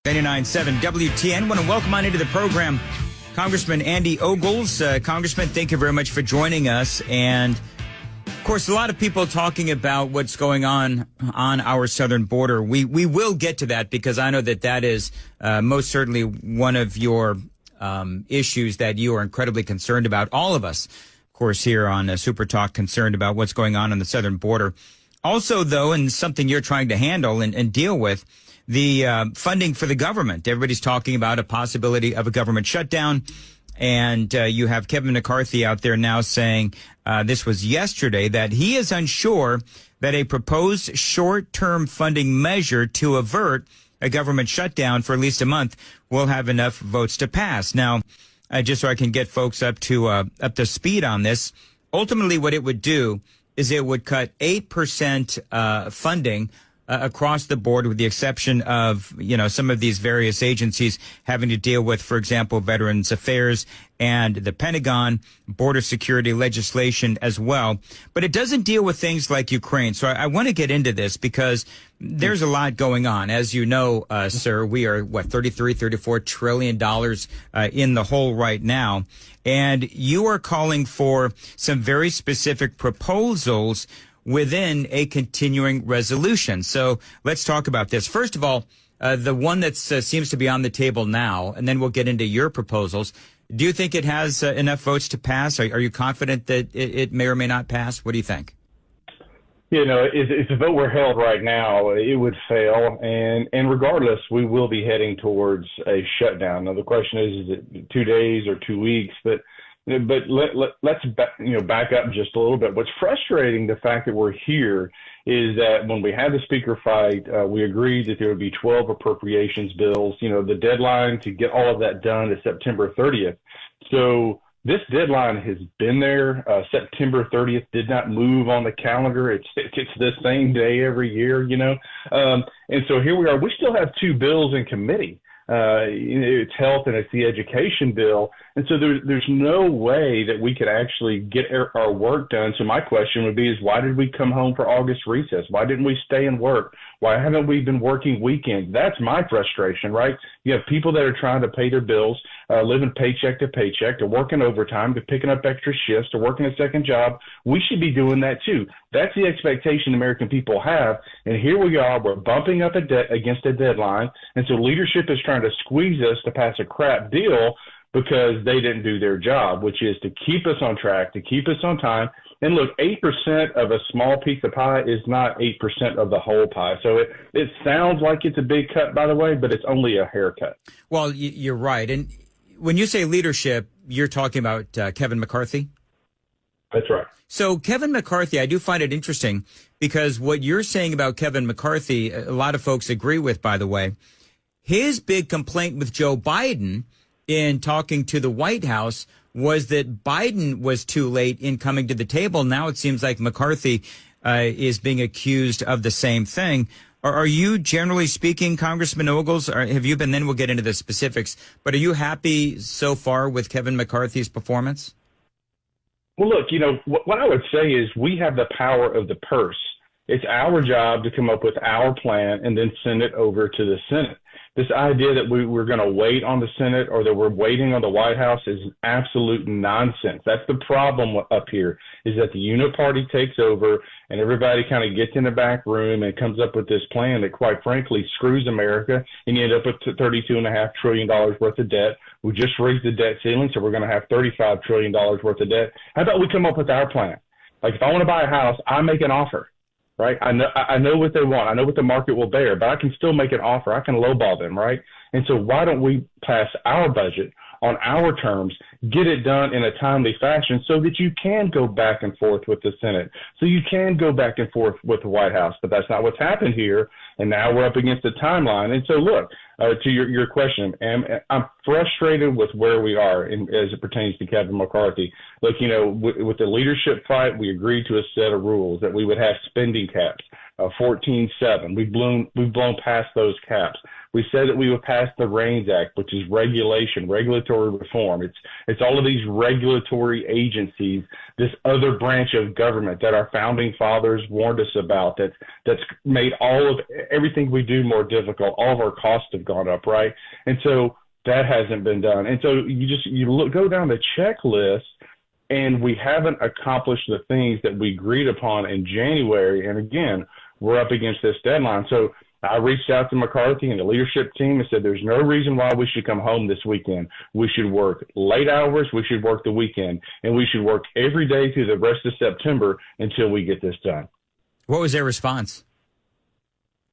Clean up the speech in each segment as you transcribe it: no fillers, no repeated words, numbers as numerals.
99.7 WTN. Want to welcome on into the program Congressman Andy Ogles. Congressman, thank you very much for joining us. And, of course, a lot of people talking about what's going on our southern border. We will get to that because I know that is most certainly one of your issues that you are incredibly concerned about. All of us, of course, here on Super Talk concerned about what's going on the southern border. Also, though, and something you're trying to handle and deal with, the funding for the government. Everybody's talking about a possibility of a government shutdown. And you have Kevin McCarthy out there now saying, this was yesterday, that he is unsure that a proposed short-term funding measure to avert a government shutdown for at least a month will have enough votes to pass. Now, just so I can get folks up to speed on this, ultimately what it would do is it would cut 8% funding across the board, with the exception of, some of these various agencies having to deal with, for example, Veterans Affairs and the Pentagon, border security legislation as well. But it doesn't deal with things like Ukraine. So I want to get into this because there's a lot going on. As you know, sir, we are, $34 trillion in the hole right now. And you are calling for some very specific proposals within a continuing resolution. So let's talk about this. First of all, the one that seems to be on the table now, and then we'll get into your proposals. Do you think it has enough votes to pass? Are you confident that it may or may not pass? What do you think? If the vote were held right now, it would fail. And regardless, we will be heading towards a shutdown. Now, the question is it 2 days or 2 weeks? But let's back up just a little bit. What's frustrating, the fact that we're here, is that when we had the speaker fight, we agreed that there would be 12 appropriations bills. The deadline to get all of that done is September 30th. So this deadline has been there. September 30th did not move on the calendar. It's the same day every year, and so here we are. We still have 2 bills in committee. It's health and it's the education bill. And so there's no way that we could actually get our work done. So my question would be why did we come home for August recess? Why didn't we stay and work? Why haven't we been working weekends? That's my frustration, right? You have people that are trying to pay their bills, living paycheck to paycheck. They're working overtime, they're picking up extra shifts, they're working a second job. We should be doing that too. That's the expectation American people have. And here we are, we're bumping up against a deadline. And so leadership is trying to squeeze us to pass a crap deal because they didn't do their job, which is to keep us on track, to keep us on time. And look, 8% of a small piece of pie is not 8% of the whole pie. So it sounds like it's a big cut, by the way, but it's only a haircut. Well, you're right. And when you say leadership, you're talking about Kevin McCarthy? That's right. So Kevin McCarthy, I do find it interesting because what you're saying about Kevin McCarthy, a lot of folks agree with, by the way. His big complaint with Joe Biden in talking to the White House was that Biden was too late in coming to the table. Now it seems like McCarthy is being accused of the same thing. Are you, generally speaking, Congressman Ogles, or have you been, then we'll get into the specifics, but are you happy so far with Kevin McCarthy's performance? Well, look, what I would say is we have the power of the purse. It's our job to come up with our plan and then send it over to the Senate. This idea that we're going to wait on the Senate or that we're waiting on the White House is absolute nonsense. That's the problem up here, is that the uniparty takes over and everybody kind of gets in the back room and comes up with this plan that, quite frankly, screws America, and you end up with $32.5 trillion worth of debt. We just raised the debt ceiling, so we're going to have $35 trillion worth of debt. How about we come up with our plan? Like, if I want to buy a house, I make an offer. Right? I know what they want. I know what the market will bear, but I can still make an offer. I can lowball them, right? And so why don't we pass our budget on our terms, get it done in a timely fashion so that you can go back and forth with the Senate, so you can go back and forth with the White House. But that's not what's happened here, and now we're up against the timeline. And so, look, to your question, I'm frustrated with where we are as it pertains to Kevin McCarthy. Look, with the leadership fight, we agreed to a set of rules that we would have spending caps, 14.7. We've blown past those caps. We said that we would pass the REINS Act, which is regulatory reform. It's all of these regulatory agencies, this other branch of government that our founding fathers warned us about, that's made all of everything we do more difficult. All of our costs have gone up, right? And so that hasn't been done. And so go down the checklist, and we haven't accomplished the things that we agreed upon in January. And again, we're up against this deadline. So I reached out to McCarthy and the leadership team and said, there's no reason why we should come home this weekend. We should work late hours. We should work the weekend, and we should work every day through the rest of September until we get this done. What was their response?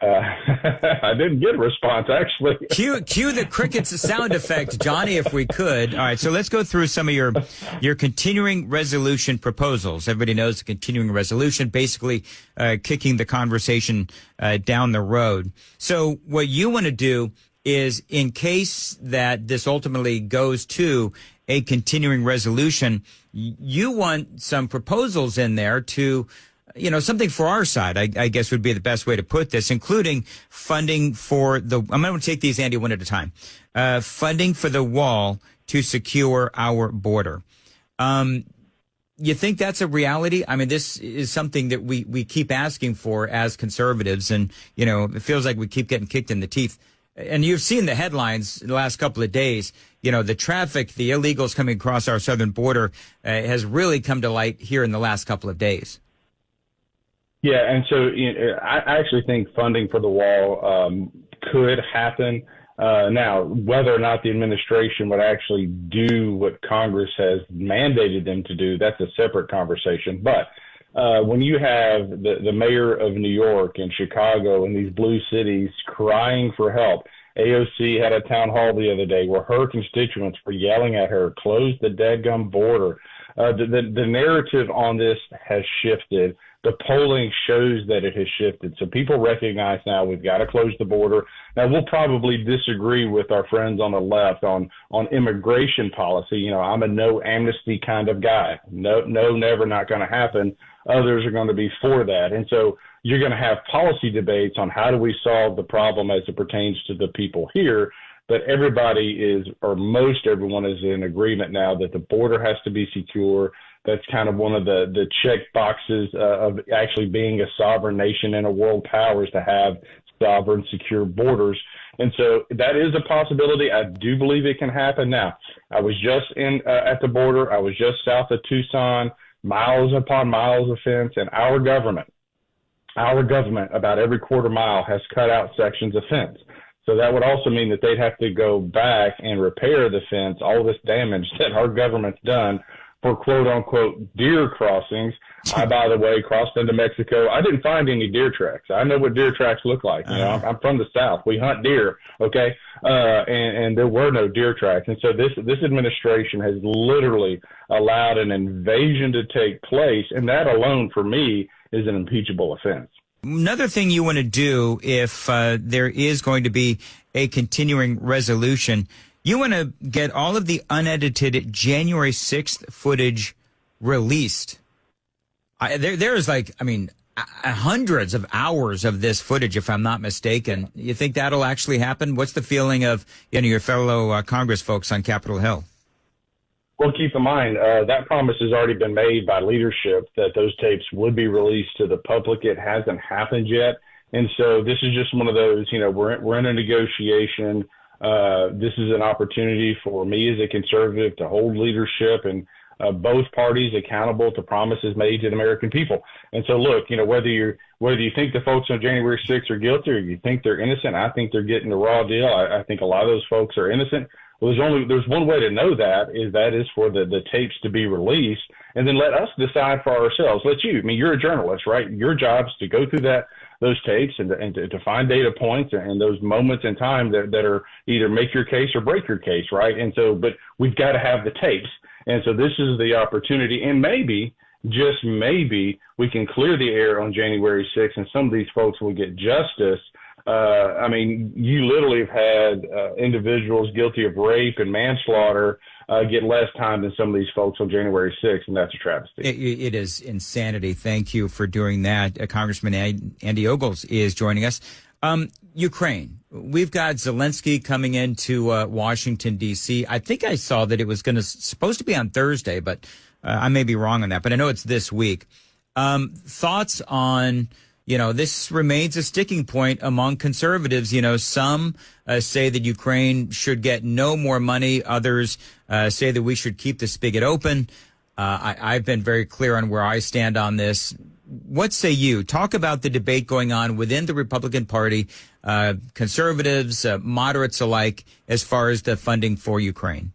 I didn't get a response, actually. Cue the crickets sound effect, Johnny, if we could. All right, so let's go through some of your continuing resolution proposals. Everybody knows the continuing resolution, basically kicking the conversation down the road. So what you want to do is, in case that this ultimately goes to a continuing resolution, you want some proposals in there to something for our side, I guess would be the best way to put this, including funding for I'm going to take these, Andy, one at a time. Funding for the wall to secure our border. You think that's a reality? I mean, this is something that we keep asking for as conservatives, and, it feels like we keep getting kicked in the teeth. And you've seen the headlines in the last couple of days. The traffic, the illegals coming across our southern border has really come to light here in the last couple of days. Yeah, and so I actually think funding for the wall could happen. Now, whether or not the administration would actually do what Congress has mandated them to do, that's a separate conversation. But when you have the mayor of New York and Chicago and these blue cities crying for help, AOC had a town hall the other day where her constituents were yelling at her, close the dadgum border. The narrative on this has shifted. The polling shows that it has shifted. So people recognize now we've got to close the border. Now, we'll probably disagree with our friends on the left on immigration policy. I'm a no amnesty kind of guy. No, never, not going to happen. Others are going to be for that. And so you're going to have policy debates on how do we solve the problem as it pertains to the people here. But most everyone is in agreement now that the border has to be secure. That's kind of one of the check boxes of actually being a sovereign nation and a world power, is to have sovereign, secure borders. And so that is a possibility. I do believe it can happen. Now, I was just at the border. I was just south of Tucson, miles upon miles of fence, and our government, about every quarter mile has cut out sections of fence. So that would also mean that they'd have to go back and repair the fence, all this damage that our government's done for quote-unquote deer crossings. I, by the way, crossed into Mexico. I didn't find any deer tracks. I know what deer tracks look like. I'm from the South. We hunt deer, okay? And there were no deer tracks. And so this administration has literally allowed an invasion to take place, and that alone, for me, is an impeachable offense. Another thing you want to do if there is going to be a continuing resolution, you want to get all of the unedited January 6th footage released. There is hundreds of hours of this footage, if I'm not mistaken. You think that'll actually happen? What's the feeling of your fellow Congress folks on Capitol Hill? Well, keep in mind, that promise has already been made by leadership that those tapes would be released to the public. It hasn't happened yet. And so this is just one of those, we're in a negotiation. This is an opportunity for me as a conservative to hold leadership and both parties accountable to promises made to the American people. And so, look, whether you think the folks on January 6th are guilty or you think they're innocent, I think they're getting the raw deal. I think a lot of those folks are innocent. Well, there's one way to know that is for the tapes to be released, and then let us decide for ourselves. You're a journalist, right? Your job is to go through those tapes and to find data points and those moments in time that are either make your case or break your case, right? And so, but we've got to have the tapes. And so this is the opportunity, and maybe, just maybe, we can clear the air on January 6th and some of these folks will get justice. You literally have had individuals guilty of rape and manslaughter get less time than some of these folks on January 6th, and that's a travesty. It is insanity. Thank you for doing that. Congressman Andy Ogles is joining us. Ukraine. We've got Zelensky coming into Washington, D.C. I think I saw that it was supposed to be on Thursday, but I may be wrong on that. But I know it's this week. Thoughts on, this remains a sticking point among conservatives. Some say that Ukraine should get no more money. Others say that we should keep the spigot open. I've been very clear on where I stand on this. What say you? Talk about the debate going on within the Republican Party, conservatives, moderates alike, as far as the funding for Ukraine.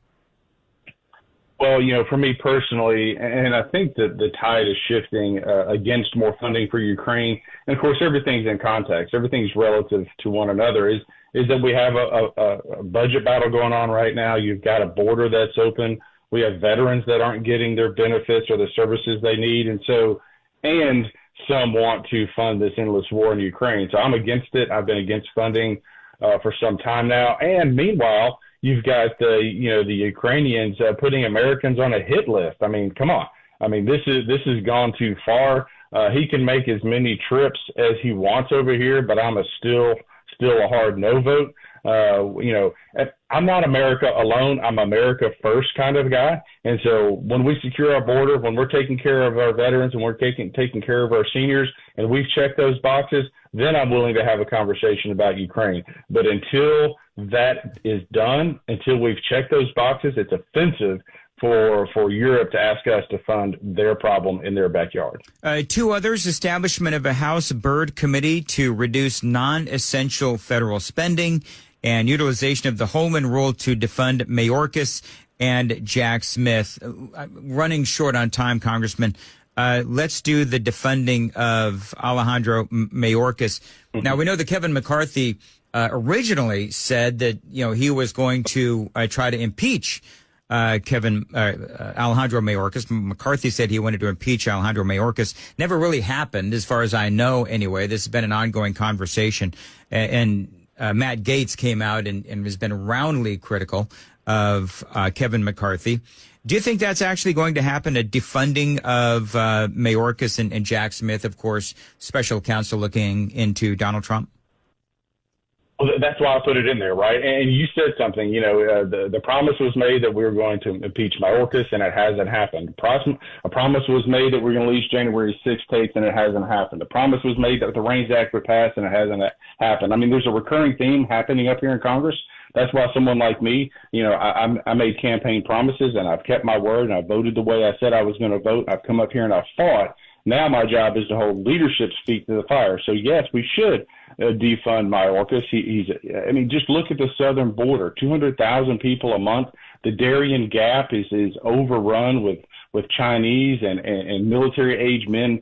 Well, for me personally, and I think that the tide is shifting against more funding for Ukraine. And of course, everything's in context. Everything's relative to one another. Is that we have a budget battle going on right now. You've got a border that's open. We have veterans that aren't getting their benefits or the services they need. And some want to fund this endless war in Ukraine. So I'm against it. I've been against funding for some time now. And meanwhile, you've got the Ukrainians putting Americans on a hit list. I mean, come on. I mean, this has gone too far. He can make as many trips as he wants over here, but I'm still a hard no vote. I'm not America alone. I'm America first kind of guy. And so when we secure our border, when we're taking care of our veterans and we're taking care of our seniors, and we've checked those boxes, then I'm willing to have a conversation about Ukraine. But until that is done, until we've checked those boxes, it's offensive for Europe to ask us to fund their problem in their backyard. Two others, establishment of a House Byrd Committee to reduce non-essential federal spending and utilization of the Holman Rule to defund Mayorkas and Jack Smith. Running short on time, Congressman. Let's do the defunding of Alejandro Mayorkas. Mm-hmm. Now, we know that Kevin McCarthy originally said that, he was going to try to impeach Alejandro Mayorkas. McCarthy said he wanted to impeach Alejandro Mayorkas. Never really happened, as far as I know, anyway. This has been an ongoing conversation. And Matt Gaetz came out and has been roundly critical of Kevin McCarthy. Do you think that's actually going to happen, a defunding of Mayorkas and Jack Smith, of course, special counsel looking into Donald Trump? Well, that's why I put it in there, right? And you said something, the promise was made that we were going to impeach Mayorkas, and it hasn't happened. A promise was made that we're going to release January 6th tapes, and it hasn't happened. The promise was made that the REINS Act would pass, and it hasn't happened. I mean, there's a recurring theme happening up here in Congress. That's why someone like me, I made campaign promises, and I've kept my word, and I voted the way I said I was going to vote. I've come up here and I've fought. Now my job is to hold leadership's feet to the fire. So, yes, we should defund Mayorkas. Just look at the southern border, 200,000 people a month. The Darien Gap is overrun with Chinese and military-age men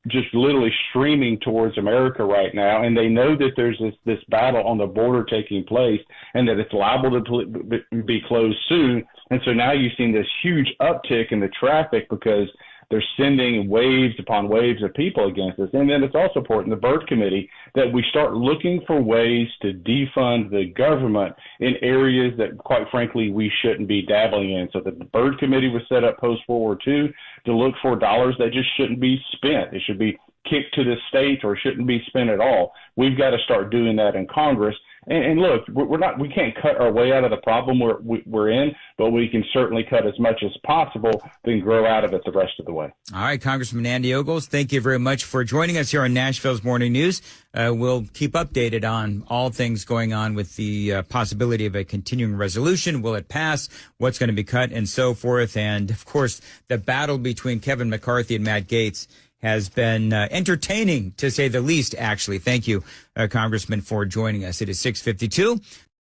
just literally streaming towards America right now. And they know that there's this battle on the border taking place and that it's liable to be closed soon. And so now you've seen this huge uptick in the traffic because they're sending waves upon waves of people against us. And then it's also important, the Byrd Committee, that we start looking for ways to defund the government in areas that, quite frankly, we shouldn't be dabbling in. So the Byrd Committee was set up post-World War II to look for dollars that just shouldn't be spent. It should be kicked to the states or shouldn't be spent at all. We've got to start doing that in Congress. And look, we can't cut our way out of the problem we're in, but we can certainly cut as much as possible, then grow out of it the rest of the way. All right, Congressman Andy Ogles, thank you very much for joining us here on Nashville's Morning News. We'll keep updated on all things going on with the possibility of a continuing resolution. Will it pass? What's going to be cut and so forth? And, of course, the battle between Kevin McCarthy and Matt Gaetz has been entertaining, to say the least, actually. Thank you, Congressman, for joining us. It is 6:52.